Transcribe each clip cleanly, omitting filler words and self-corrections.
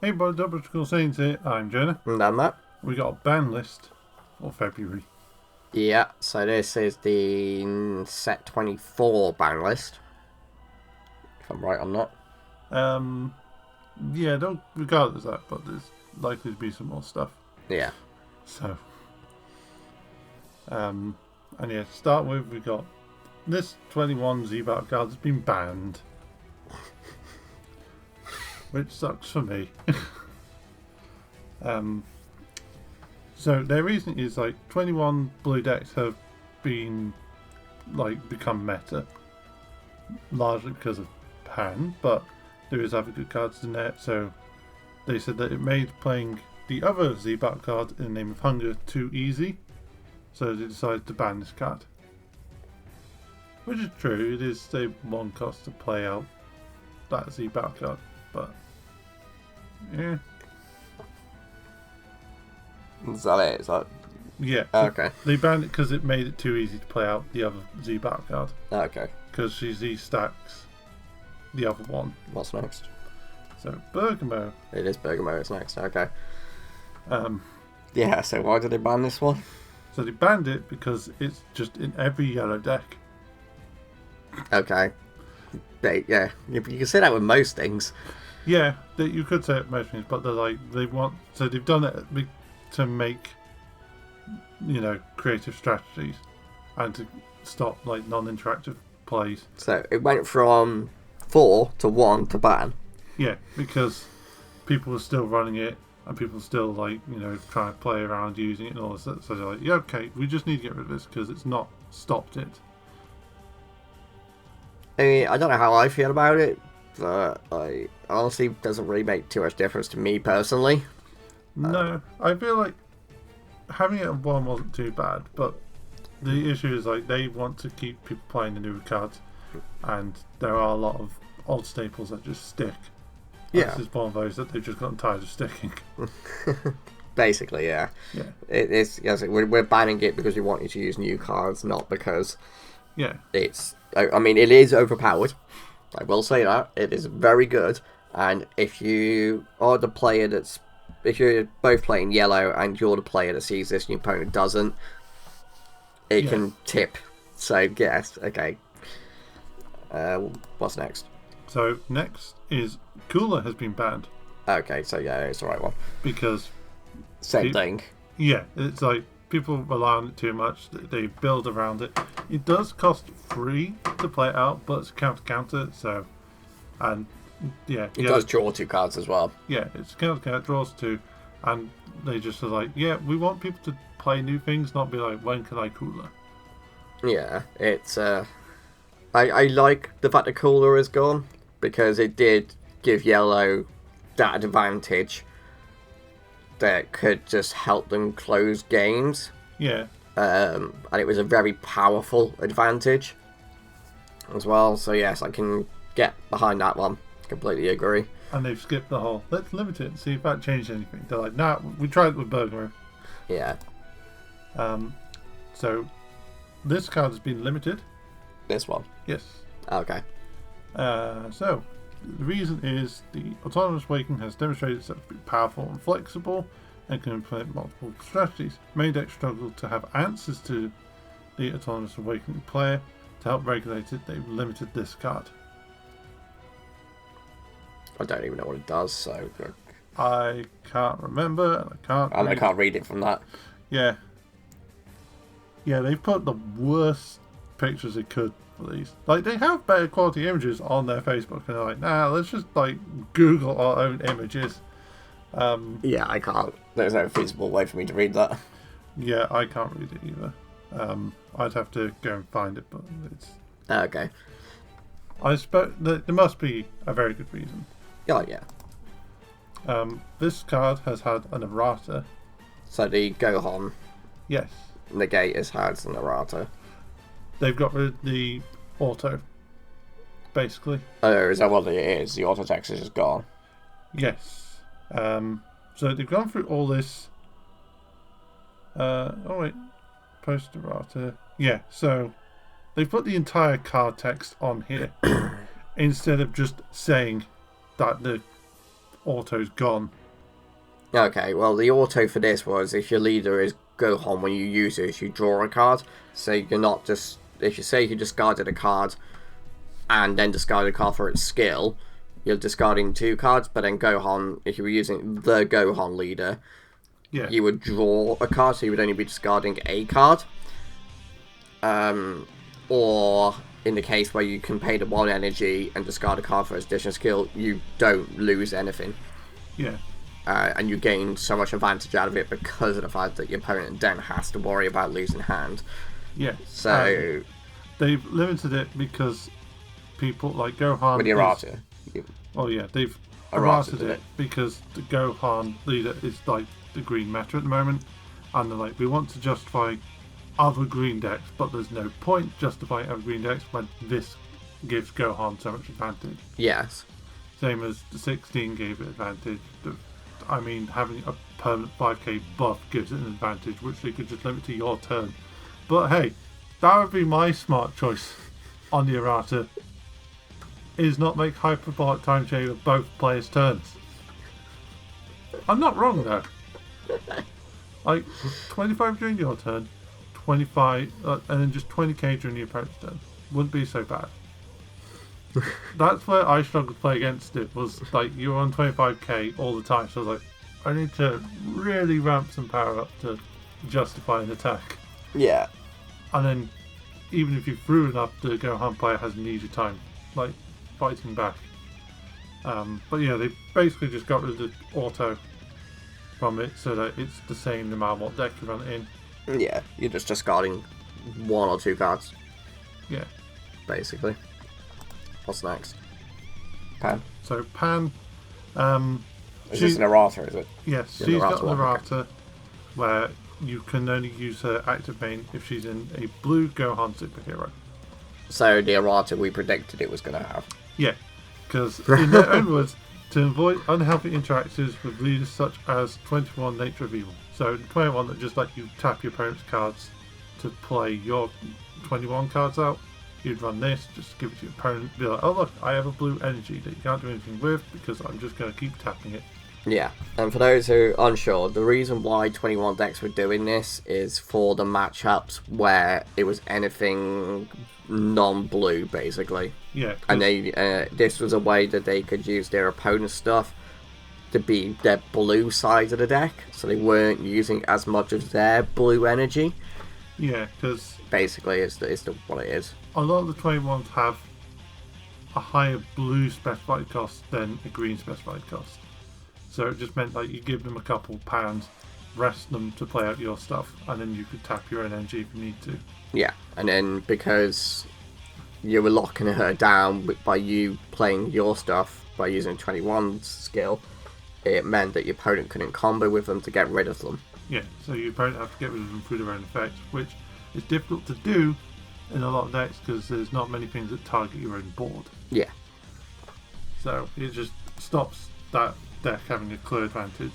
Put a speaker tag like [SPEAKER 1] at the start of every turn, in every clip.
[SPEAKER 1] Hey, boys, Britical Saiyans here. I'm Jonah.
[SPEAKER 2] And then that.
[SPEAKER 1] We got a ban list for February.
[SPEAKER 2] Yeah, so this is the set 24 ban list. If I'm right on that.
[SPEAKER 1] Yeah, don't regardless of that, but there's likely to be some more stuff.
[SPEAKER 2] Yeah.
[SPEAKER 1] So, and yeah, to start with, we got this 21 Z-Battle card has been banned, which sucks for me. So their reason is like 21 blue decks have been become meta, largely because of pan, but there is other good cards in there. So they said that it made playing the other Z-Battle card in the name of Hunger too easy, so they decided to ban this card. Which is true, it is a one cost to play out that Z-Battle card, but yeah.
[SPEAKER 2] Is that it? Is that...
[SPEAKER 1] Yeah.
[SPEAKER 2] Okay.
[SPEAKER 1] They banned it because it made it too easy to play out the other Z-Battle card.
[SPEAKER 2] Okay.
[SPEAKER 1] Because she Z-stacks the other one.
[SPEAKER 2] What's next?
[SPEAKER 1] So, Bergamo.
[SPEAKER 2] It is Bergamo, it's next. Okay.
[SPEAKER 1] Um,
[SPEAKER 2] Yeah, so why did they ban this one?
[SPEAKER 1] so they banned it because it's just in every yellow deck.
[SPEAKER 2] Okay. Yeah, you can say that with most things.
[SPEAKER 1] Yeah, you could say it most things, but they've done it to make, creative strategies and to stop non-interactive plays.
[SPEAKER 2] So it went from 4 to 1 to ban.
[SPEAKER 1] Yeah, because people are still running it and people are still trying to play around using it and all this. So they're like, yeah, okay, we just need to get rid of this because it's not stopped it.
[SPEAKER 2] I mean, I don't know how I feel about it, but I honestly doesn't really make too much difference to me personally.
[SPEAKER 1] No, I feel like having it at 1 wasn't too bad, but the issue is they want to keep people playing the newer cards, and there are a lot of old staples that just stick.
[SPEAKER 2] Yeah.
[SPEAKER 1] This is one of those that they've just gotten tired of sticking.
[SPEAKER 2] Basically, yeah.
[SPEAKER 1] Yeah.
[SPEAKER 2] It's we're banning it because we want you to use new cards, not because it's... I mean, it is overpowered. I will say that. It is very good, and if you are the player that's... If you're both playing yellow and you're the player that sees this and your opponent doesn't, it can tip. So, yes, okay. What's next?
[SPEAKER 1] So, next is Cooler has been banned.
[SPEAKER 2] Okay, so yeah, it's the right one.
[SPEAKER 1] Because...
[SPEAKER 2] Same thing.
[SPEAKER 1] Yeah, it's people rely on it too much. They build around it. It does cost 3 to play it out, but it's counter, so... And... Yeah,
[SPEAKER 2] it does draw 2 cards as well.
[SPEAKER 1] Yeah, it's counter, draws 2, and they just are we want people to play new things, not be like, when can I Cooler?
[SPEAKER 2] Yeah, it's I like the fact that Cooler is gone, because it did give yellow that advantage that could just help them close games.
[SPEAKER 1] Yeah.
[SPEAKER 2] And it was a very powerful advantage as well, so yes, I can get behind that one. Completely agree.
[SPEAKER 1] And they've skipped the whole, let's limit it and see if that changed anything. They're like, nah, we tried it with Bergamo.
[SPEAKER 2] Yeah.
[SPEAKER 1] So, this card has been limited.
[SPEAKER 2] This one?
[SPEAKER 1] Yes.
[SPEAKER 2] Okay.
[SPEAKER 1] So, the reason is the Autonomous Awakening has demonstrated itself to be powerful and flexible and can implement multiple strategies. Many decks struggle to have answers to the Autonomous Awakening player. To help regulate it, they've limited this card.
[SPEAKER 2] I don't even know what it does, so...
[SPEAKER 1] I can't remember, and
[SPEAKER 2] I can't read it from that.
[SPEAKER 1] Yeah. Yeah, they put the worst pictures they could for these. They have better quality images on their Facebook, and they're like, nah, let's just, Google our own images.
[SPEAKER 2] Yeah, I can't. There's no feasible way for me to read that.
[SPEAKER 1] Yeah, I can't read it either. I'd have to go and find it, but it's...
[SPEAKER 2] Okay.
[SPEAKER 1] I suppose there must be a very good reason.
[SPEAKER 2] Oh, yeah.
[SPEAKER 1] This card has had an errata.
[SPEAKER 2] So the Gohan
[SPEAKER 1] Yes.
[SPEAKER 2] negate has had an errata.
[SPEAKER 1] They've got rid of the auto, basically.
[SPEAKER 2] Oh, is that what it is? The auto text is just gone.
[SPEAKER 1] Yes. So they've gone through all this. Post errata. Yeah, so they put the entire card text on here instead of just saying that the auto's gone.
[SPEAKER 2] Okay, well, the auto for this was if your leader is Gohan, when you use it, you draw a card. So you're not just... If you say you discarded a card and then discarded a card for its skill, you're discarding 2 cards, but then Gohan, if you were using the Gohan leader, you would draw a card, so you would only be discarding a card. Or in the case where you can pay the 1 energy and discard a card for its additional skill, you don't lose anything.
[SPEAKER 1] Yeah.
[SPEAKER 2] And you gain so much advantage out of it because of the fact that your opponent then has to worry about losing hand.
[SPEAKER 1] Yeah.
[SPEAKER 2] So
[SPEAKER 1] they've limited it because people like Gohan.
[SPEAKER 2] With the errata.
[SPEAKER 1] They've errated it because the Gohan leader is like the green meta at the moment, and they're like, we want to justify other green decks, but there's no point justifying other green decks when this gives Gohan so much advantage.
[SPEAKER 2] Yes.
[SPEAKER 1] Same as the 16 gave it advantage. I mean, having a permanent 5k buff gives it an advantage, which they could just limit to your turn. But hey, that would be my smart choice on the errata, is not make hyperbolic time change of both players' turns. I'm not wrong though. Like, 25 during your turn, 25, and then just 20k during the opponent's turn. Wouldn't be so bad. That's where I struggled to play against it, was like, you were on 25k all the time, so I was like, I need to really ramp some power up to justify an attack.
[SPEAKER 2] Yeah.
[SPEAKER 1] And then, even if you threw enough, the Gohan player has an easy time, like, fighting back. But yeah, they basically just got rid of the auto from it, so that it's the same no matter what deck you run it in.
[SPEAKER 2] Yeah, you're just discarding 1 or 2 cards.
[SPEAKER 1] Yeah.
[SPEAKER 2] Basically. What's next? Pan.
[SPEAKER 1] So Pan,
[SPEAKER 2] is this an errata, is it?
[SPEAKER 1] Yes, she's got an errata where you can only use her active main if she's in a blue Gohan superhero.
[SPEAKER 2] So the errata we predicted it was going to have.
[SPEAKER 1] Yeah, because in their own words, to avoid unhealthy interactions with leaders such as 21 Nature of Evil. So 21 that just let you tap your opponent's cards to play your 21 cards out. You'd run this, just give it to your opponent, be like, oh look, I have a blue energy that you can't do anything with because I'm just going to keep tapping it.
[SPEAKER 2] Yeah, and for those who are unsure, the reason why 21 decks were doing this is for the matchups where it was anything non-blue, basically.
[SPEAKER 1] Yeah.
[SPEAKER 2] And this was a way that they could use their opponent's stuff to be their blue side of the deck, so they weren't using as much of their blue energy.
[SPEAKER 1] Yeah, because
[SPEAKER 2] basically it's what it is.
[SPEAKER 1] A lot of the 21s have a higher blue specified cost than a green specified cost. So it just meant like you give them a couple pounds, rest them to play out your stuff, and then you could tap your own energy if you need to.
[SPEAKER 2] Yeah, and then because you were locking her down by you playing your stuff by using 21's skill, it meant that your opponent couldn't combo with them to get rid of them.
[SPEAKER 1] Yeah, so your opponent have to get rid of them through their own effects, which is difficult to do in a lot of decks because there's not many things that target your own board.
[SPEAKER 2] Yeah.
[SPEAKER 1] So it just stops that deck having a clear advantage.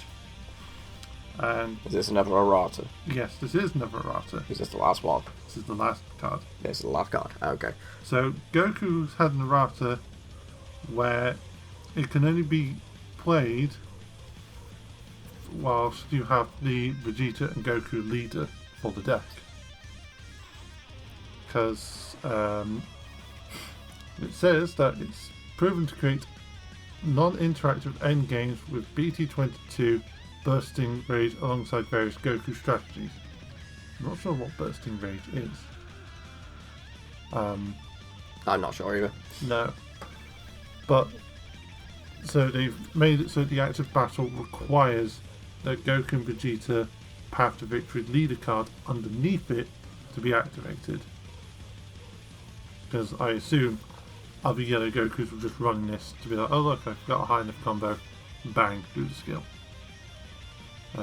[SPEAKER 1] And
[SPEAKER 2] is this another errata?
[SPEAKER 1] Yes, this is another errata.
[SPEAKER 2] Is this the last one?
[SPEAKER 1] This is the last card.
[SPEAKER 2] This is the last card. Okay.
[SPEAKER 1] So Goku's had an errata where it can only be played whilst you have the Vegeta and Goku leader for the deck. Because it says that it's proven to create non-interactive endgames with BT24 bursting rage alongside various Goku strategies. I'm not sure what bursting rage is.
[SPEAKER 2] I'm not sure either.
[SPEAKER 1] No. But so they've made it so the active battle requires that Goku and Vegeta Path to Victory leader card underneath it to be activated. Because I assume other yellow Gokus will just run this to be like, oh look, I've got a high enough combo, bang, do the skill.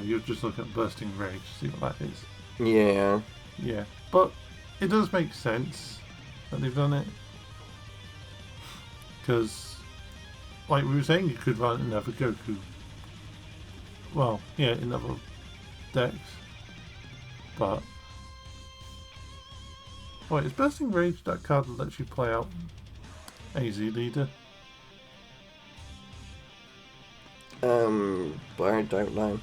[SPEAKER 1] You're just looking at bursting rage, see what that is.
[SPEAKER 2] Yeah.
[SPEAKER 1] Yeah, but it does make sense that they've done it. Because, like we were saying, you could run another Goku. Well, yeah, in other decks. But wait, is Bursting Rage that card that lets you play out AZ leader?
[SPEAKER 2] But I don't know.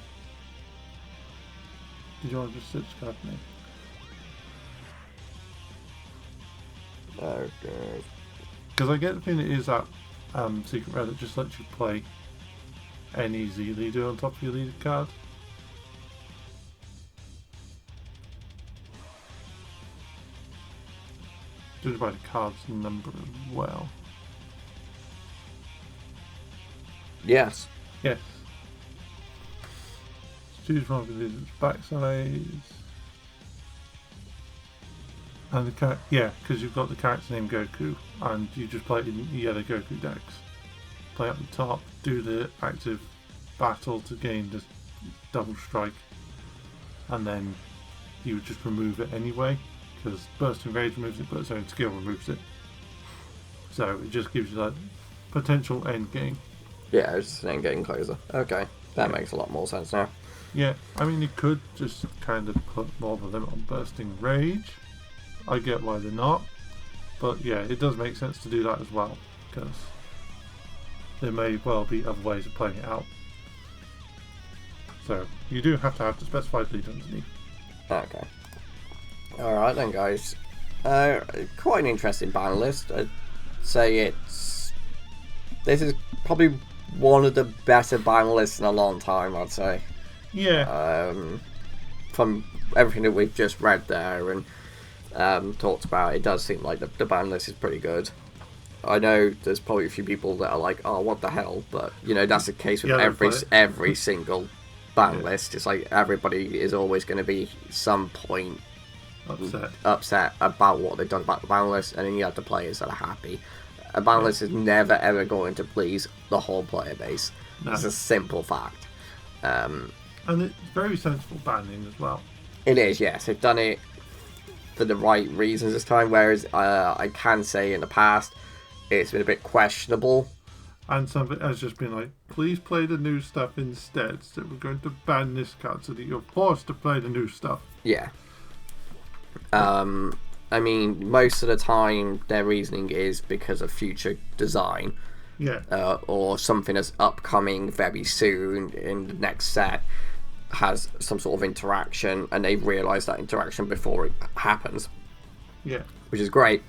[SPEAKER 1] Did you want to just search card name?
[SPEAKER 2] Okay.
[SPEAKER 1] Because I get the feeling it is that secret rare that just lets you play any Z leader on top of your leader card. Judged by the card's number as well.
[SPEAKER 2] Yes.
[SPEAKER 1] Yes. Choose from the leader's backsides. And the character, yeah, because you've got the character named Goku, and you just play it in yellow Goku decks. Play up the top, do the active battle to gain the double strike, and then you would just remove it anyway, because Bursting Rage removes it, but its own skill removes it. So it just gives you that potential end game.
[SPEAKER 2] Yeah, it's just an end game closer. Okay, that makes a lot more sense now.
[SPEAKER 1] Yeah, I mean, you could just kind of put more of a limit on Bursting Rage. I get why they're not, but yeah, it does make sense to do that as well, because there may well be other ways of playing it out. So you do have to have the specified lead underneath.
[SPEAKER 2] Okay. Alright then, guys. Quite an interesting ban list. I'd say this is probably one of the better ban lists in a long time, I'd say.
[SPEAKER 1] Yeah.
[SPEAKER 2] From everything that we've just read there and talked about, it does seem like the ban list is pretty good. I know there's probably a few people that are like, oh, what the hell, but you know, that's the case with every single ban list. It's like everybody is always going to be some point upset about what they've done about the ban list, and then you have the players that are happy. A ban list is never ever going to please the whole player base. No. It's a simple fact.
[SPEAKER 1] And it's very sensible banning as well.
[SPEAKER 2] It is, yes. They've done it for the right reasons this time, whereas I can say in the past it's been a bit questionable.
[SPEAKER 1] And some of it has just been like, please play the new stuff instead, so we're going to ban this card so that you're forced to play the new stuff.
[SPEAKER 2] Yeah. I mean, most of the time their reasoning is because of future design.
[SPEAKER 1] Yeah.
[SPEAKER 2] Or something that's upcoming very soon in the next set has some sort of interaction, and they realise that interaction before it happens.
[SPEAKER 1] Yeah.
[SPEAKER 2] Which is great.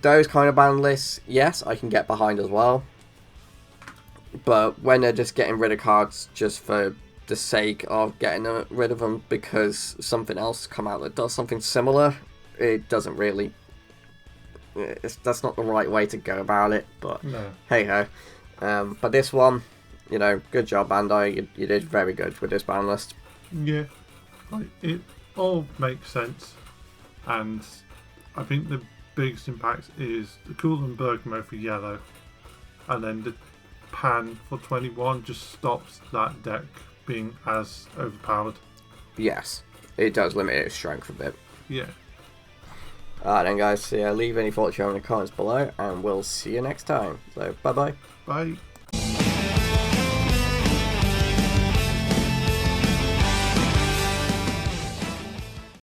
[SPEAKER 2] Those kind of ban lists, yes, I can get behind as well. But when they're just getting rid of cards just for the sake of getting rid of them because something else come out that does something similar, it doesn't really... that's not the right way to go about it, but
[SPEAKER 1] no.
[SPEAKER 2] Hey ho. But this one, you know, good job, Bandai. You did very good with this ban list.
[SPEAKER 1] Yeah, like, it all makes sense, and I think the biggest impact is the Cool and Bergamo for yellow, and then the Pan for 21 just stops that deck being as overpowered.
[SPEAKER 2] Yes, it does limit its strength a bit.
[SPEAKER 1] Yeah.
[SPEAKER 2] Alright then, guys, so yeah, leave any thoughts you have in the comments below, and we'll see you next time. So, bye-bye.
[SPEAKER 1] Bye.